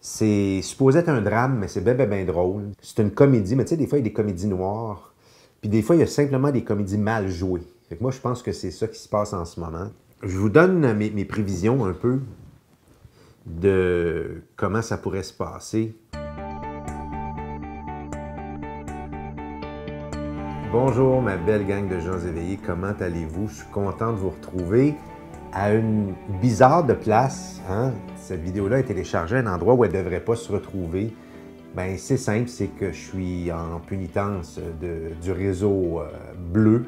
C'est supposé être un drame, mais c'est ben drôle. C'est une comédie, mais tu sais, des fois, il y a des comédies noires. Puis des fois, il y a simplement des comédies mal jouées. Fait que moi, je pense que c'est ça qui se passe en ce moment. Je vous donne mes prévisions un peu de comment ça pourrait se passer. Bonjour ma belle gang de gens éveillés, comment allez-vous? Je suis content de vous retrouver à une bizarre de place. Hein? Cette vidéo-là est téléchargée à un endroit où elle ne devrait pas se retrouver. Ben, c'est simple, c'est que je suis en pénitence du réseau bleu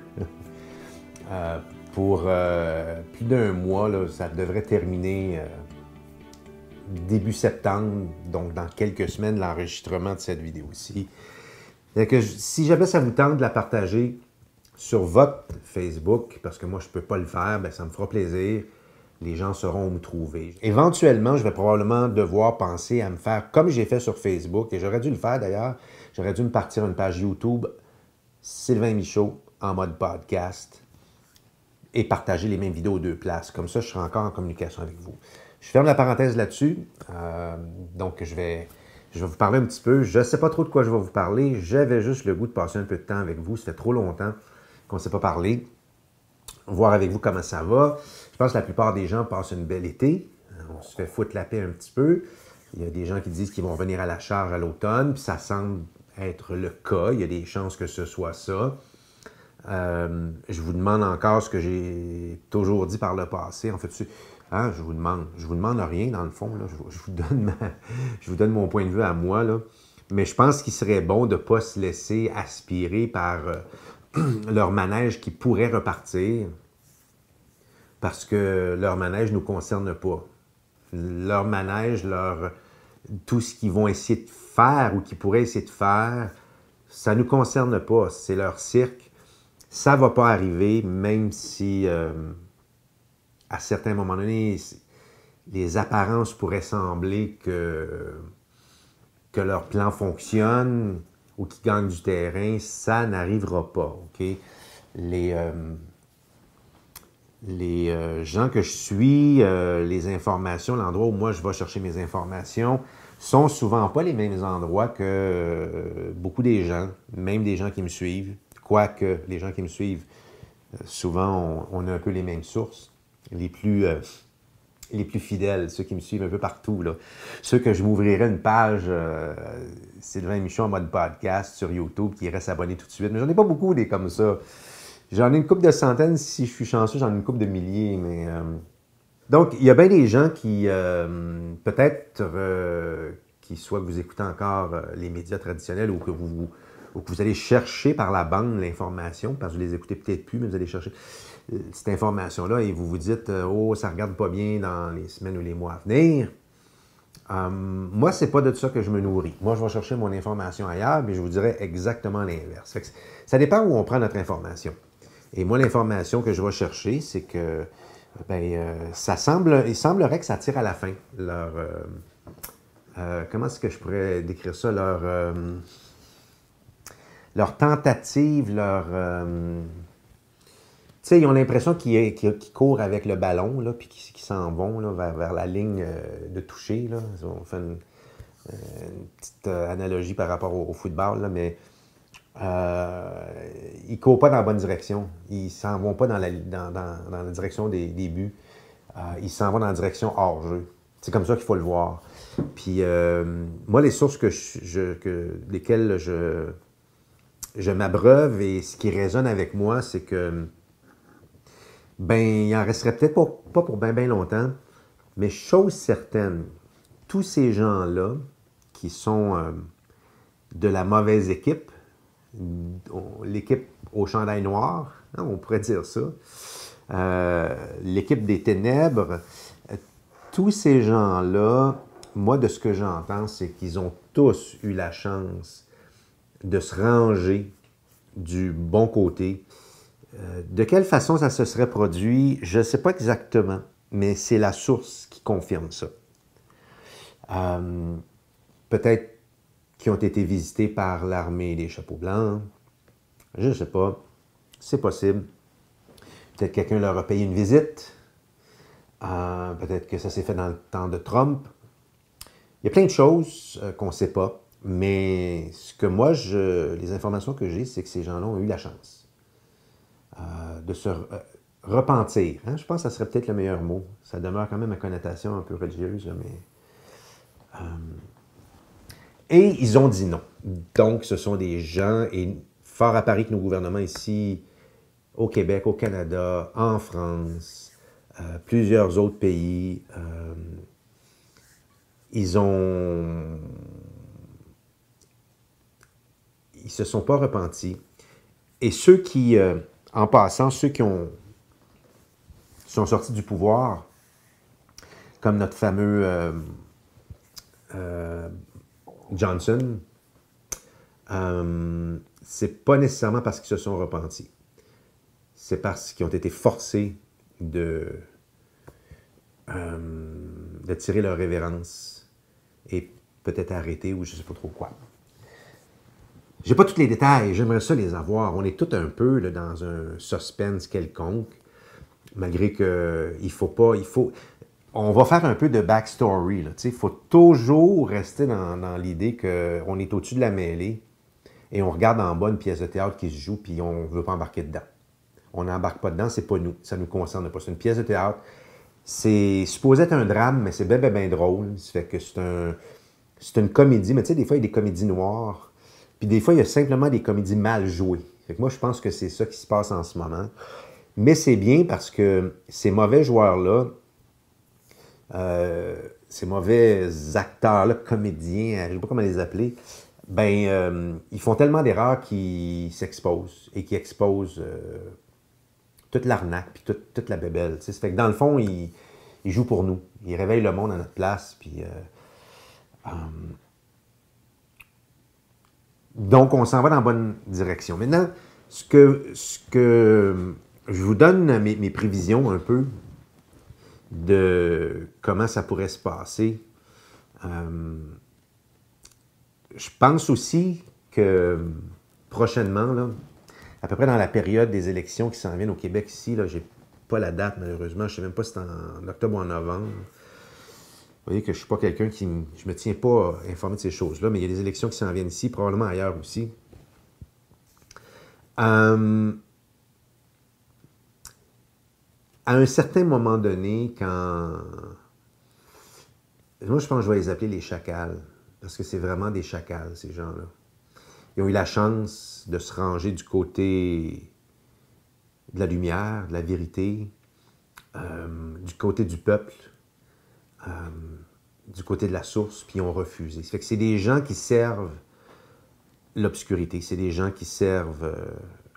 pour plus d'un mois. Là, ça devrait terminer début septembre, donc dans quelques semaines, l'enregistrement de cette vidéo-ci. Si jamais ça vous tente de la partager sur votre Facebook, parce que moi je ne peux pas le faire, bien, ça me fera plaisir. Les gens sauront où me trouver. Éventuellement, je vais probablement devoir penser à me faire comme j'ai fait sur Facebook, et j'aurais dû le faire d'ailleurs. J'aurais dû me partir une page YouTube Sylvain Michaud en mode podcast et partager les mêmes vidéos aux deux places. Comme ça, je serai encore en communication avec vous. Je ferme la parenthèse là-dessus. Donc, je vais vous parler un petit peu. Je ne sais pas trop de quoi je vais vous parler. J'avais juste le goût de passer un peu de temps avec vous. Ça fait trop longtemps qu'on ne s'est pas parlé. Voir avec vous comment ça va. Je pense que la plupart des gens passent une belle été. On se fait foutre la paix un petit peu. Il y a des gens qui disent qu'ils vont revenir à la charge à l'automne, puis ça semble être le cas. Il y a des chances que ce soit ça. Je vous demande encore ce que j'ai toujours dit par le passé. En fait, hein, je vous demande rien dans le fond. Là. Je vous donne mon point de vue à moi. Là. Mais je pense qu'il serait bon de ne pas se laisser aspirer par leur manège qui pourrait repartir parce que leur manège ne nous concerne pas. Leur manège, tout ce qu'ils vont essayer de faire ou qu'ils pourraient essayer de faire, ça ne nous concerne pas. C'est leur cirque. Ça ne va pas arriver, même si à certains moments donnés, les apparences pourraient sembler que leur plan fonctionne ou qu'ils gagnent du terrain, ça n'arrivera pas. Okay? Les gens que je suis, les informations, l'endroit où moi je vais chercher mes informations, sont souvent pas les mêmes endroits que beaucoup des gens, même des gens qui me suivent. Quoique les gens qui me suivent, souvent on a un peu les mêmes sources, les plus fidèles, ceux qui me suivent un peu partout. Là. Ceux que je m'ouvrirais une page Sylvain Michaud en mode podcast sur YouTube qui restent abonnés tout de suite. Mais j'en ai pas beaucoup des comme ça. J'en ai une couple de centaines, si je suis chanceux, j'en ai une couple de milliers, mais... Donc, il y a bien des gens qui, peut-être, qui soit que vous écoutez encore les médias traditionnels ou que vous allez chercher par la bande l'information, parce que vous les écoutez peut-être plus, mais vous allez chercher cette information-là et vous vous dites « Oh, ça ne regarde pas bien dans les semaines ou les mois à venir ». Moi, c'est pas de ça que je me nourris. Moi, je vais chercher mon information ailleurs, mais je vous dirais exactement l'inverse. Ça dépend où on prend notre information. Et moi, l'information que je vais chercher, c'est que il semblerait que ça tire à la fin. Comment est-ce que je pourrais décrire ça? Leur tentative, tu sais, ils ont l'impression qu'ils courent avec le ballon, là, puis qu'ils s'en vont là, vers la ligne de toucher. Là. On fait une petite analogie par rapport au football, là, mais ils ne courent pas dans la bonne direction. Ils ne s'en vont pas dans la direction des buts. Ils s'en vont dans la direction hors-jeu. C'est comme ça qu'il faut le voir. Puis moi, les sources lesquelles je m'abreuve et ce qui résonne avec moi, c'est que il en resterait peut-être pas pour bien longtemps, mais chose certaine, tous ces gens-là qui sont de la mauvaise équipe, l'équipe au chandail noir, hein, on pourrait dire ça, l'équipe des ténèbres, tous ces gens-là, moi, de ce que j'entends, c'est qu'ils ont tous eu la chance de se ranger du bon côté. De quelle façon ça se serait produit, je ne sais pas exactement, mais c'est la source qui confirme ça. Peut-être qui ont été visités par l'armée des chapeaux blancs. Je ne sais pas. C'est possible. Peut-être quelqu'un leur a payé une visite. Peut-être que ça s'est fait dans le temps de Trump. Il y a plein de choses qu'on ne sait pas, mais ce que moi, les informations que j'ai, c'est que ces gens-là ont eu la chance de se repentir. Hein? Je pense que ça serait peut-être le meilleur mot. Ça demeure quand même à connotation un peu religieuse, là, mais... et ils ont dit non. Donc, ce sont des gens, et fort à Paris que nos gouvernements ici, au Québec, au Canada, en France, plusieurs autres pays, ils se sont pas repentis. Et ceux qui, en passant, ceux qui sont sortis du pouvoir, comme notre fameux Johnson, c'est pas nécessairement parce qu'ils se sont repentis. C'est parce qu'ils ont été forcés de tirer leur révérence et peut-être arrêter ou je ne sais pas trop quoi. J'ai pas tous les détails, j'aimerais ça les avoir. On est tous un peu là, dans un suspense quelconque, malgré que on va faire un peu de backstory. Il faut toujours rester dans l'idée qu'on est au-dessus de la mêlée et on regarde en bas une pièce de théâtre qui se joue puis on ne veut pas embarquer dedans. On n'embarque pas dedans, c'est pas nous. Ça ne nous concerne pas. C'est une pièce de théâtre. C'est supposé être un drame, mais c'est bien drôle. Ça fait que c'est une comédie, mais tu sais, des fois, il y a des comédies noires. Puis des fois, il y a simplement des comédies mal jouées. Fait que moi, je pense que c'est ça qui se passe en ce moment. Mais c'est bien parce que ces mauvais joueurs-là, ces mauvais acteurs-là, comédiens, je ne sais pas comment les appeler, ils font tellement d'erreurs qu'ils s'exposent et qui exposent toute l'arnaque puis toute la bébelle. Ça fait que dans le fond, ils jouent pour nous. Ils réveillent le monde à notre place. Puis, donc, on s'en va dans la bonne direction. Maintenant, ce que je vous donne mes prévisions un peu de comment ça pourrait se passer. Je pense aussi que prochainement, là, à peu près dans la période des élections qui s'en viennent au Québec ici, je n'ai pas la date malheureusement, je ne sais même pas si c'est en octobre ou en novembre. Vous voyez que je ne suis pas quelqu'un je me tiens pas informé de ces choses-là, mais il y a des élections qui s'en viennent ici, probablement ailleurs aussi. À un certain moment donné, moi, je pense que je vais les appeler les chacals, parce que c'est vraiment des chacals, ces gens-là. Ils ont eu la chance de se ranger du côté de la lumière, de la vérité, du côté du peuple, du côté de la source, puis ils ont refusé. Ça fait que c'est des gens qui servent l'obscurité, c'est des gens qui servent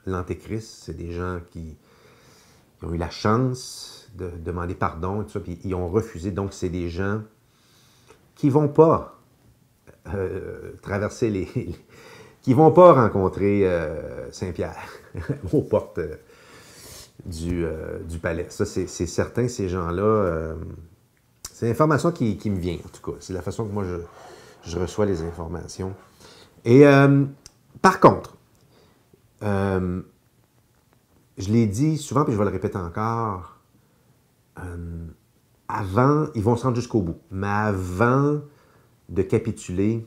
l'antéchrist, c'est des gens qui ont eu la chance de demander pardon, et tout ça, puis ils ont refusé. Donc, c'est des gens qui ne vont pas traverser qui ne vont pas rencontrer Saint-Pierre aux portes du palais. Ça, c'est certain, ces gens-là. C'est l'information qui me vient, en tout cas. C'est la façon que moi, je reçois les informations. Et par contre, je l'ai dit souvent, puis je vais le répéter encore, avant, ils vont se rendre jusqu'au bout, mais avant de capituler,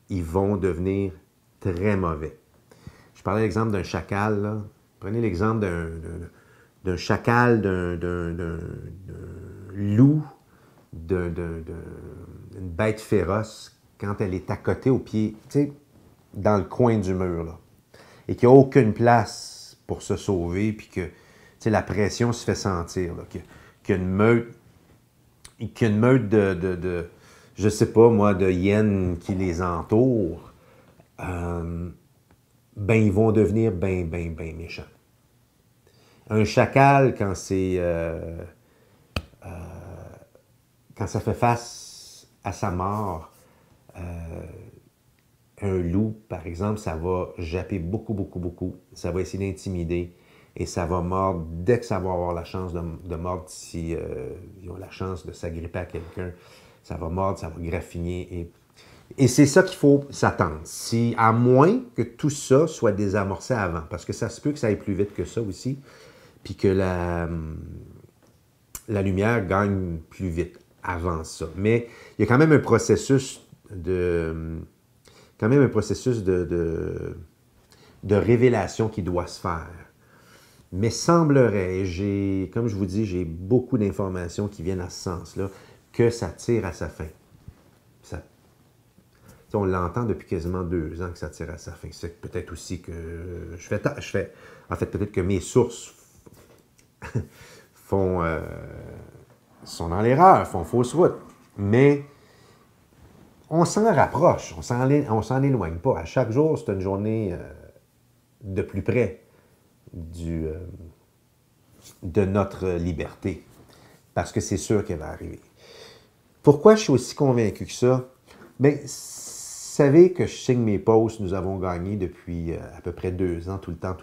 ils vont devenir très mauvais. Je parlais de l'exemple d'un chacal, là. Prenez l'exemple d'un chacal, d'un loup, d'une bête féroce, quand elle est à côté, au pied, tu sais, dans le coin du mur, là, et qu'il n'y a aucune place pour se sauver, puis que, tu sais, la pression se fait sentir, là, qu'il y a une meute, je sais pas, moi, de hyènes qui les entourent, ils vont devenir ben méchants. Un chacal, quand ça fait face à sa mort, un loup, par exemple, ça va japper beaucoup. Ça va essayer d'intimider et ça va mordre dès que ça va avoir la chance de mordre, si ils ont la chance de s'agripper à quelqu'un. Ça va mordre, ça va graffiner. Et c'est ça qu'il faut s'attendre. À moins que tout ça soit désamorcé avant, parce que ça se peut que ça aille plus vite que ça aussi, puis que la lumière gagne plus vite avant ça. Mais il y a quand même un processus de révélation qui doit se faire. Mais semblerait, comme je vous dis, j'ai beaucoup d'informations qui viennent à ce sens-là, que ça tire à sa fin. On l'entend depuis quasiment 2 ans que ça tire à sa fin. C'est peut-être aussi que en fait, peut-être que mes sources sont dans l'erreur, font fausse route. Mais on s'en rapproche, on s'en éloigne pas. À chaque jour, c'est une journée de plus près de notre liberté. Parce que c'est sûr qu'elle va arriver. Pourquoi je suis aussi convaincu que ça? Bien, vous savez que je signe mes posts, nous avons gagné depuis à peu près 2 ans, tout le temps,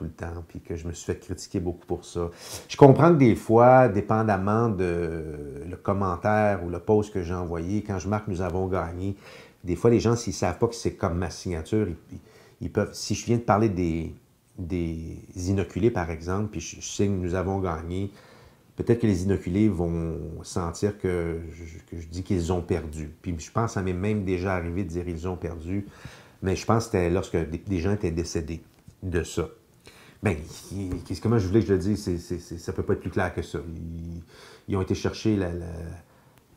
puis que je me suis fait critiquer beaucoup pour ça. Je comprends que des fois, dépendamment de le commentaire ou le post que j'ai envoyé, quand je marque nous avons gagné, des fois, les gens, s'ils ne savent pas que c'est comme ma signature, ils peuvent, si je viens de parler des inoculés, par exemple, puis je signe nous avons gagné, peut-être que les inoculés vont sentir que je dis qu'ils ont perdu. Puis je pense que ça m'est même déjà arrivé de dire ils ont perdu, mais je pense que c'était lorsque des gens étaient décédés de ça. Bien, comment je voulais que je le dise, ça ne peut pas être plus clair que ça. Ils ont été chercher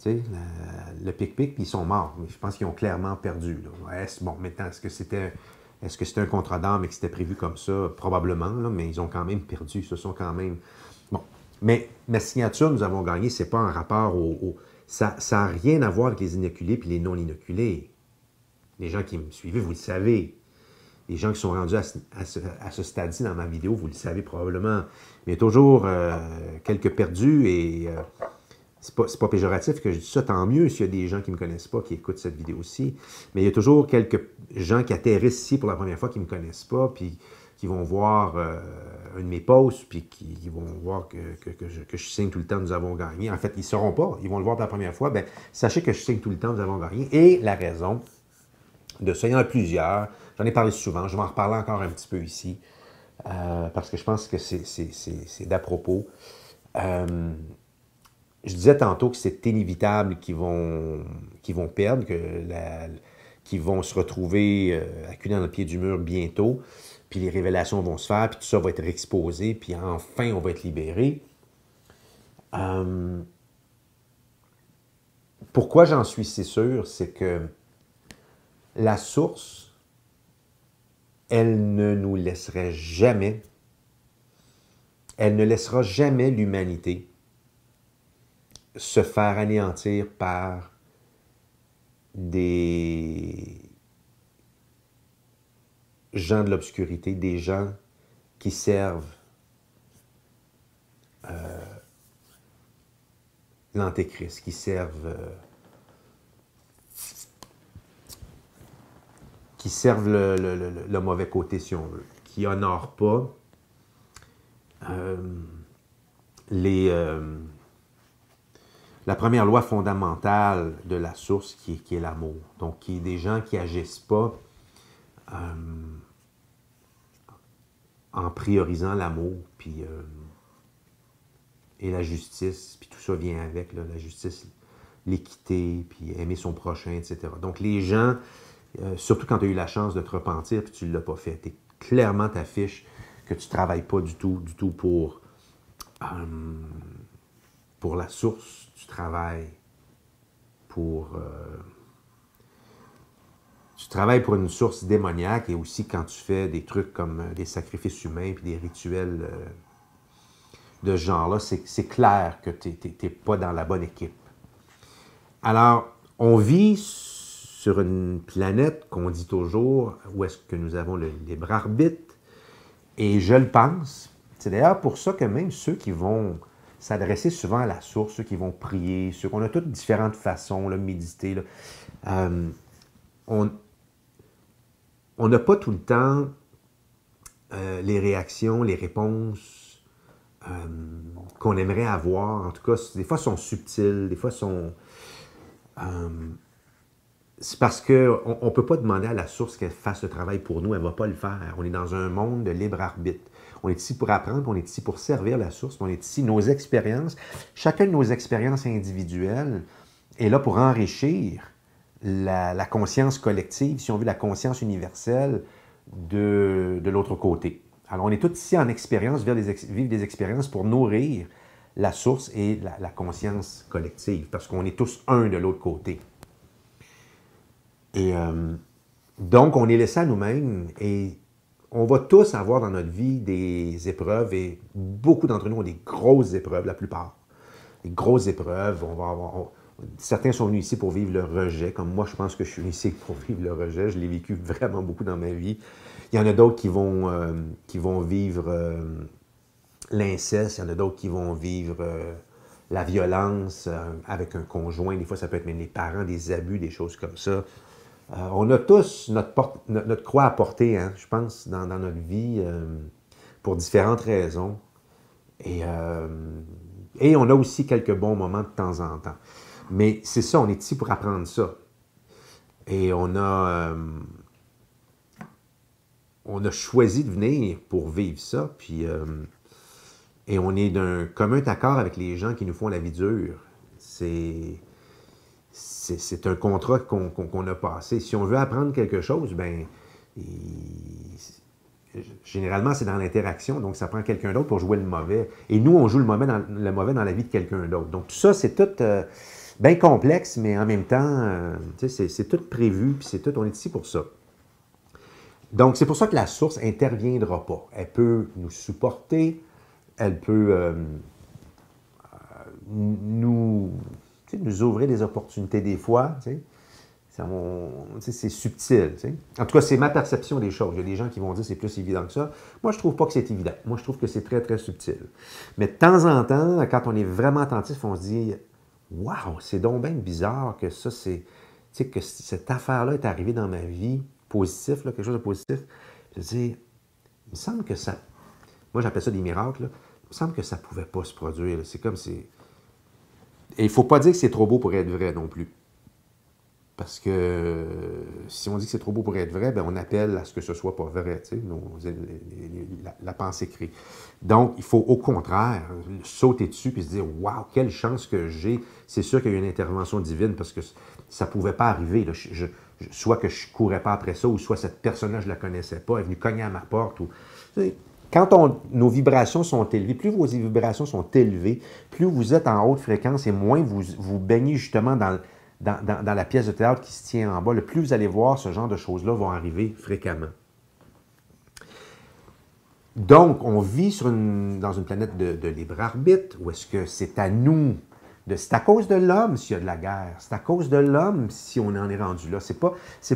le pic-pic, puis ils sont morts. Mais je pense qu'ils ont clairement perdu. Là. Bon, maintenant, est-ce que c'était un contrat d'armes et que c'était prévu comme ça? Probablement, là, mais ils ont quand même perdu. Ils se sont quand même... Bon. Mais ma signature, nous avons gagné, c'est pas en rapport ça n'a rien à voir avec les inoculés et les non-inoculés. Les gens qui me suivent, vous le savez. Les gens qui sont rendus à ce stade-ci dans ma vidéo, vous le savez probablement. Mais il y a toujours quelques perdus et c'est pas péjoratif que je dis ça, tant mieux s'il y a des gens qui ne me connaissent pas, qui écoutent cette vidéo-ci. Mais il y a toujours quelques gens qui atterrissent ici pour la première fois, qui ne me connaissent pas, puis qui vont voir un de mes posts, puis qui vont voir que je signe tout le temps, nous avons gagné. En fait, ils ne sauront pas, ils vont le voir pour la première fois. Bien, sachez que je signe tout le temps, nous avons gagné. Et la raison de ça, il y en a plusieurs. J'en ai parlé souvent, je vais en reparler encore un petit peu ici, parce que je pense que c'est d'à propos. Je disais tantôt que c'est inévitable qu'ils vont perdre, qu'ils vont se retrouver acculés dans le pied du mur bientôt, puis les révélations vont se faire, puis tout ça va être exposé, puis enfin, on va être libéré. Pourquoi j'en suis si sûr? C'est que la source, elle ne nous laisserait jamais, elle ne laissera jamais l'humanité se faire anéantir par des gens de l'obscurité, des gens qui servent l'Antéchrist, qui servent le mauvais côté, si on veut, qui n'honorent pas la première loi fondamentale de la source qui est l'amour. Donc, qui est des gens qui n'agissent pas en priorisant l'amour, puis et la justice, puis tout ça vient avec, là, la justice, l'équité, puis aimer son prochain, etc. Donc, les gens, surtout quand tu as eu la chance de te repentir, puis tu ne l'as pas fait, clairement t'affiches que tu ne travailles pas du tout pour la source, tu travailles pour une source démoniaque, et aussi quand tu fais des trucs comme des sacrifices humains puis des rituels de ce genre-là, c'est clair que tu n'es pas dans la bonne équipe. Alors, on vit sur une planète qu'on dit toujours où est-ce que nous avons le libre arbitre, et je le pense. C'est d'ailleurs pour ça que même ceux qui vont s'adresser souvent à la source, ceux qui vont prier, ceux qu'on a toutes différentes façons, là, méditer, là, on n'a pas tout le temps les réactions, les réponses qu'on aimerait avoir. En tout cas, des fois, sont subtiles, des fois, sont... c'est parce qu'on ne peut pas demander à la source qu'elle fasse le travail pour nous, elle ne va pas le faire. On est dans un monde de libre arbitre. On est ici pour apprendre, on est ici pour servir la source, on est ici, nos expériences, chacune de nos expériences individuelles est là pour enrichir la conscience collective, si on veut, la conscience universelle de l'autre côté. Alors, on est tous ici en expérience, vivre des expériences pour nourrir la source et la conscience collective, parce qu'on est tous un de l'autre côté. Et donc, on est laissé à nous-mêmes et on va tous avoir dans notre vie des épreuves et beaucoup d'entre nous ont des grosses épreuves, la plupart. Des grosses épreuves. Certains sont venus ici pour vivre le rejet, comme moi, je pense que je suis venu ici pour vivre le rejet. Je l'ai vécu vraiment beaucoup dans ma vie. Il y en a d'autres qui vont vivre l'inceste, il y en a d'autres qui vont vivre la violence avec un conjoint. Des fois, ça peut être même les parents, des abus, des choses comme ça. On a tous notre croix à porter, hein, je pense, dans notre vie, pour différentes raisons. Et on a aussi quelques bons moments de temps en temps. Mais c'est ça, on est ici pour apprendre ça. Et on a choisi de venir pour vivre ça, puis et on est d'un commun accord avec les gens qui nous font la vie dure. C'est un contrat qu'on a passé. Si on veut apprendre quelque chose, ben généralement, c'est dans l'interaction, donc ça prend quelqu'un d'autre pour jouer le mauvais. Et nous, on joue le mauvais dans la vie de quelqu'un d'autre. Donc tout ça, c'est tout bien complexe, mais en même temps, c'est tout prévu, puis on est ici pour ça. Donc, c'est pour ça que la source n'interviendra pas. Elle peut nous supporter, elle peut nous ouvrir des opportunités des fois. C'est subtil. En tout cas, c'est ma perception des choses. Il y a des gens qui vont dire que c'est plus évident que ça. Moi, je ne trouve pas que c'est évident. Moi, je trouve que c'est très, très subtil. Mais de temps en temps, quand on est vraiment attentif, on se dit « Wow, c'est donc bien bizarre que ça, que cette affaire-là est arrivée dans ma vie. » Positif, là, quelque chose de positif. Je dis, il me semble que ça... Moi, j'appelle ça des miracles. Là. Il me semble que ça ne pouvait pas se produire. C'est comme si... Et il ne faut pas dire que c'est trop beau pour être vrai non plus. Parce que si on dit que c'est trop beau pour être vrai, ben on appelle à ce que ce soit pas vrai, tu sais, la pensée crée. Donc, il faut au contraire sauter dessus et se dire « Wow, quelle chance que j'ai! » C'est sûr qu'il y a eu une intervention divine parce que ça ne pouvait pas arriver. Là. Soit que je ne courais pas après ça, ou soit cette personne-là, je ne la connaissais pas, elle est venue cogner à ma porte. Ou... Quand nos vibrations sont élevées, plus vos vibrations sont élevées, plus vous êtes en haute fréquence et moins vous baignez justement dans la pièce de théâtre qui se tient en bas, le plus vous allez voir ce genre de choses-là vont arriver fréquemment. Donc, on vit dans une planète de libre arbitre, où est-ce que c'est à nous, c'est à cause de l'homme s'il y a de la guerre, c'est à cause de l'homme si on en est rendu là. C'est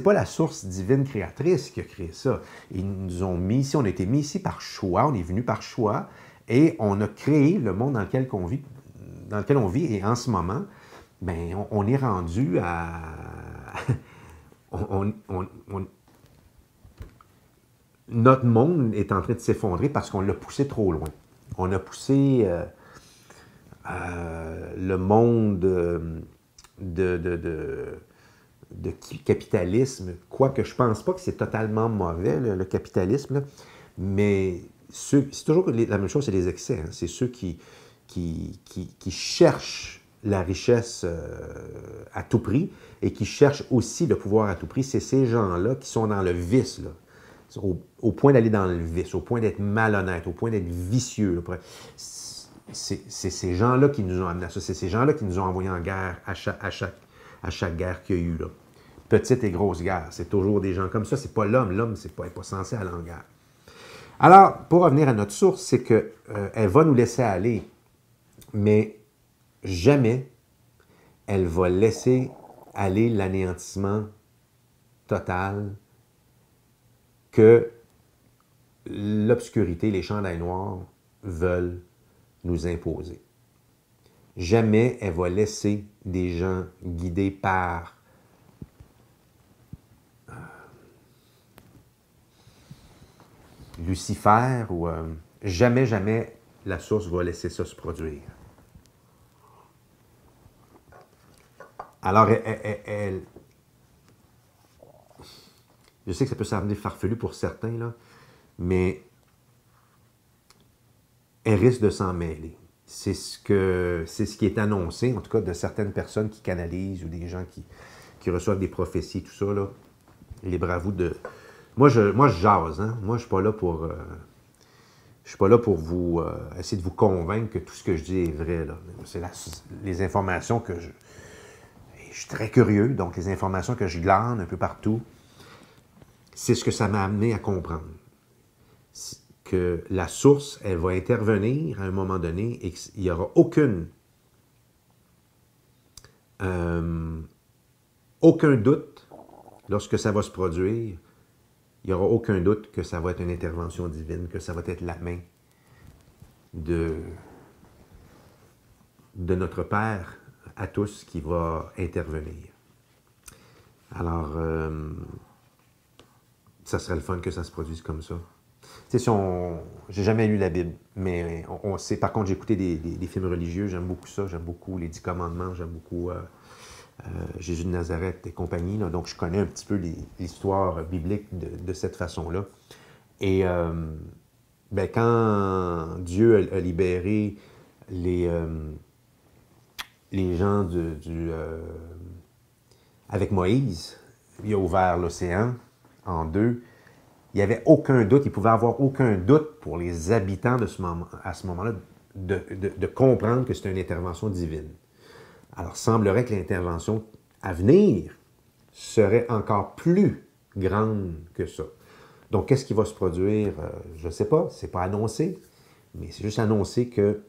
pas la source divine créatrice qui a créé ça. Ils nous ont mis ici, on a été mis ici par choix, on est venu par choix, et on a créé le monde dans lequel on vit, et en ce moment, ben, on est rendu à... Notre monde est en train de s'effondrer parce qu'on l'a poussé trop loin. On a poussé le monde de capitalisme, quoique je ne pense pas que c'est totalement mauvais, le capitalisme, là, mais c'est toujours la même chose, c'est les excès. Hein. C'est ceux qui cherchent la richesse à tout prix et qui cherchent aussi le pouvoir à tout prix. C'est ces gens-là qui sont dans le vice, là. Au point d'aller dans le vice, au point d'être malhonnête, au point d'être vicieux. C'est ces gens-là qui nous ont amenés à ça. C'est ces gens-là qui nous ont envoyés en guerre à chaque guerre qu'il y a eu. Là. Petite et grosse guerre. C'est toujours des gens comme ça. C'est pas l'homme. L'homme, c'est pas censé aller en guerre. Alors, pour revenir à notre source, c'est qu'elle va nous laisser aller, mais jamais elle va laisser aller l'anéantissement total que l'obscurité, les chandails noirs veulent nous imposer. Jamais elle va laisser des gens guidés par Lucifer ou jamais la source va laisser ça se produire. Alors, je sais que ça peut sembler farfelu pour certains, là, mais elle risque de s'en mêler. c'est ce qui est annoncé, en tout cas de certaines personnes qui canalisent ou des gens qui reçoivent des prophéties, tout ça, là. Libre à vous de... Moi, je jase, hein? Moi, je suis pas là pour... je suis pas là pour vous essayer de vous convaincre que tout ce que je dis est vrai, là. C'est les informations que je... Je suis très curieux, donc les informations que je glane un peu partout, c'est ce que ça m'a amené à comprendre. Que la source, elle va intervenir à un moment donné et qu'il n'y aura aucun doute lorsque ça va se produire. Il n'y aura aucun doute que ça va être une intervention divine, que ça va être la main de notre Père à tous qui va intervenir. Alors, ça serait le fun que ça se produise comme ça. Tu sais, j'ai jamais lu la Bible, mais on sait. Par contre, j'ai écouté des films religieux, j'aime beaucoup ça, j'aime beaucoup les 10 commandements, j'aime beaucoup Jésus de Nazareth et compagnie, là, donc je connais un petit peu l'histoire biblique de cette façon-là. Et ben, quand Dieu a libéré les gens avec Moïse, il a ouvert l'océan en deux. Il n'y avait aucun doute, il pouvait avoir aucun doute pour les habitants à ce moment-là de comprendre que c'était une intervention divine. Alors, semblerait que l'intervention à venir serait encore plus grande que ça. Donc, qu'est-ce qui va se produire? Je ne sais pas, ce n'est pas annoncé, mais c'est juste annoncé que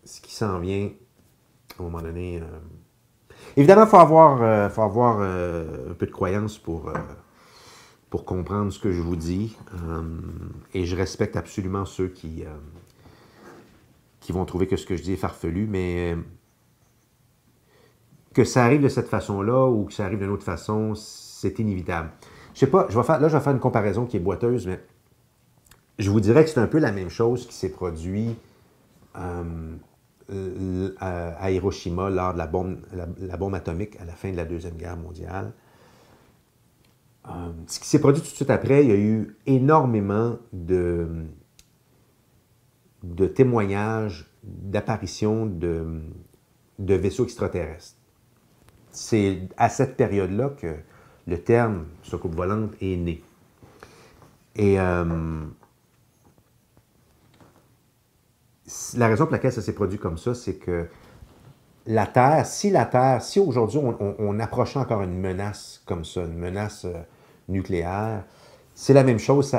ce qui s'en vient, à un moment donné... Évidemment, il faut avoir un peu de croyance pour comprendre ce que je vous dis. Et je respecte absolument ceux qui vont trouver que ce que je dis est farfelu, mais que ça arrive de cette façon-là ou que ça arrive d'une autre façon, c'est inévitable. Je sais pas, je vais faire une comparaison qui est boiteuse, mais je vous dirais que c'est un peu la même chose qui s'est produit à Hiroshima lors de la bombe atomique à la fin de la Deuxième Guerre mondiale. Ce qui s'est produit tout de suite après, il y a eu énormément de témoignages, d'apparitions de vaisseaux extraterrestres. C'est à cette période-là que le terme soucoupe volante est né. Et la raison pour laquelle ça s'est produit comme ça, c'est que la Terre, si aujourd'hui on approchait encore une menace comme ça, une menace nucléaire, c'est la même chose,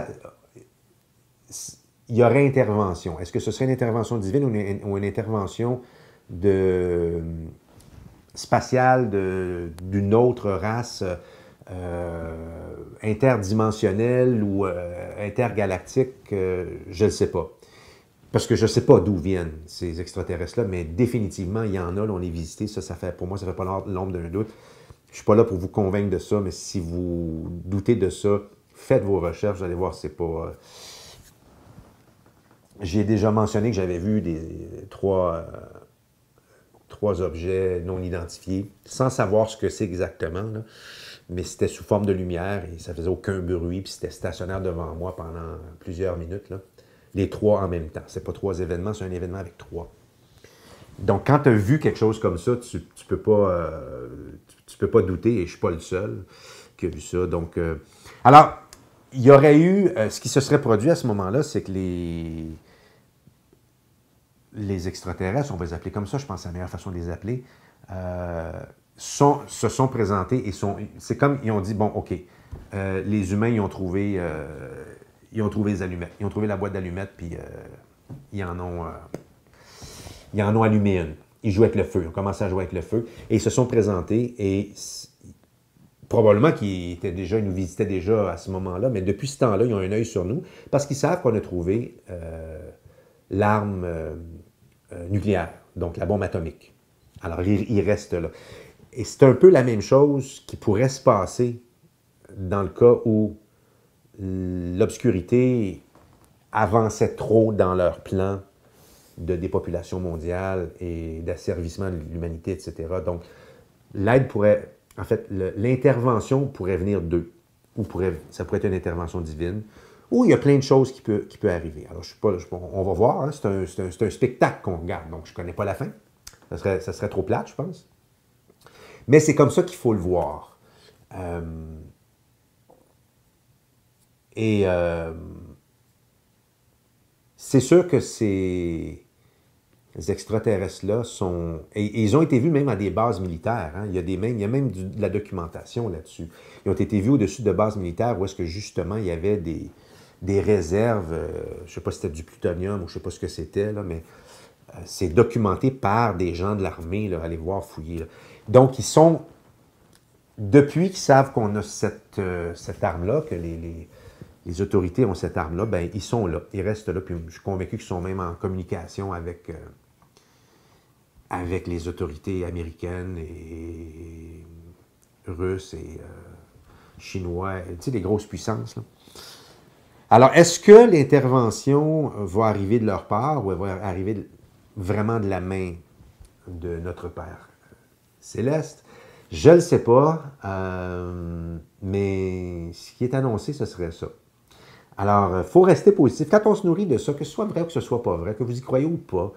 il y aurait intervention. Est-ce que ce serait une intervention divine ou une intervention spatiale d'une autre race interdimensionnelle ou intergalactique? Je ne sais pas. Parce que je ne sais pas d'où viennent ces extraterrestres-là, mais définitivement, il y en a, là, on les visité, pour moi, ça ne fait pas l'ombre d'un doute. Je ne suis pas là pour vous convaincre de ça, mais si vous doutez de ça, faites vos recherches, vous allez voir, c'est pas... J'ai déjà mentionné que j'avais vu trois objets non identifiés, sans savoir ce que c'est exactement, là. Mais c'était sous forme de lumière et ça faisait aucun bruit, puis c'était stationnaire devant moi pendant plusieurs minutes, là. Les trois en même temps. C'est pas trois événements, c'est un événement avec trois. Donc, quand tu as vu quelque chose comme ça, tu peux pas douter, et je suis pas le seul qui a vu ça. Donc, alors, il y aurait eu, ce qui se serait produit à ce moment-là, c'est que les extraterrestres, on va les appeler comme ça, je pense que c'est la meilleure façon de les appeler, se sont présentés et c'est comme, ils ont dit, bon, OK, les humains, ils ont trouvé les allumettes. Ils ont trouvé la boîte d'allumettes, puis ils en ont allumé une. Ils jouaient avec le feu. Ils ont commencé à jouer avec le feu. Et ils se sont présentés. Et probablement qu'ils nous visitaient déjà à ce moment-là. Mais depuis ce temps-là, ils ont un œil sur nous parce qu'ils savent qu'on a trouvé l'arme nucléaire, donc la bombe atomique. Alors, ils restent là. Et c'est un peu la même chose qui pourrait se passer dans le cas où l'obscurité avançait trop dans leur plan de dépopulation mondiale et d'asservissement de l'humanité, etc. Donc, l'intervention pourrait venir d'eux. Ça pourrait être une intervention divine, il y a plein de choses qui peut arriver. Alors, je suis pas, on va voir, hein, c'est un spectacle qu'on regarde, donc je ne connais pas la fin. Ça serait trop plate, je pense. Mais c'est comme ça qu'il faut le voir. C'est sûr que ces extraterrestres-là sont... Et ils ont été vus même à des bases militaires. Hein. Il y a même de la documentation là-dessus. Ils ont été vus au-dessus de bases militaires où est-ce que justement il y avait des réserves, je ne sais pas si c'était du plutonium ou je ne sais pas ce que c'était, là, mais c'est documenté par des gens de l'armée, allez voir, fouiller. Là. Donc, ils sont... Depuis qu'ils savent qu'on a cette arme-là, que les autorités ont cette arme-là, ben ils sont là, ils restent là, puis je suis convaincu qu'ils sont même en communication avec les autorités américaines et russes et chinois, tu sais, des grosses puissances. Là. Alors, est-ce que l'intervention va arriver de leur part ou elle va arriver vraiment de la main de notre Père céleste? Je ne le sais pas, mais ce qui est annoncé, ce serait ça. Alors, il faut rester positif. Quand on se nourrit de ça, que ce soit vrai ou que ce ne soit pas vrai, que vous y croyez ou pas,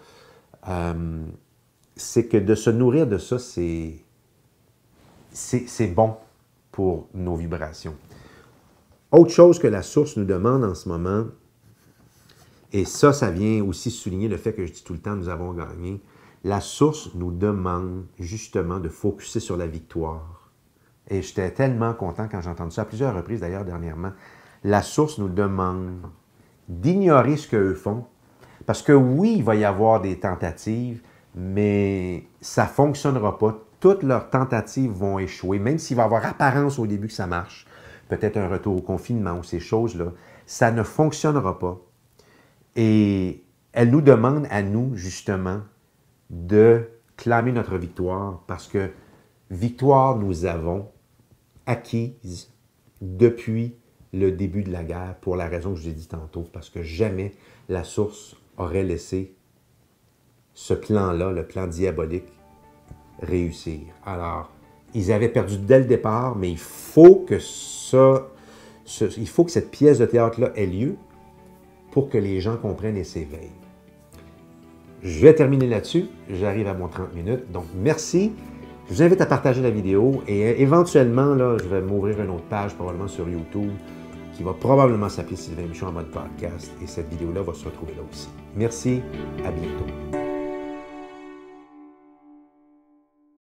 c'est que de se nourrir de ça, c'est bon pour nos vibrations. Autre chose que la source nous demande en ce moment, et ça vient aussi souligner le fait que je dis tout le temps, nous avons gagné. La source nous demande justement de focusser sur la victoire. Et j'étais tellement content quand j'ai entendu ça à plusieurs reprises d'ailleurs dernièrement. La source nous demande d'ignorer ce qu'eux font. Parce que oui, il va y avoir des tentatives, mais ça ne fonctionnera pas. Toutes leurs tentatives vont échouer, même s'il va y avoir apparence au début que ça marche. Peut-être un retour au confinement ou ces choses-là. Ça ne fonctionnera pas. Et elle nous demande à nous, justement, de clamer notre victoire parce que victoire nous avons acquise depuis le début de la guerre pour la raison que je vous ai dit tantôt, parce que jamais la source aurait laissé ce plan-là, le plan diabolique, réussir. Alors, ils avaient perdu dès le départ, mais il faut que cette pièce de théâtre-là ait lieu pour que les gens comprennent et s'éveillent. Je vais terminer là-dessus. J'arrive à mon 30 minutes. Donc, merci. Je vous invite à partager la vidéo et éventuellement, là, je vais m'ouvrir une autre page, probablement sur YouTube, qui va probablement s'appeler Sylvain Michaud en mode podcast. Et cette vidéo-là va se retrouver là aussi. Merci. À bientôt.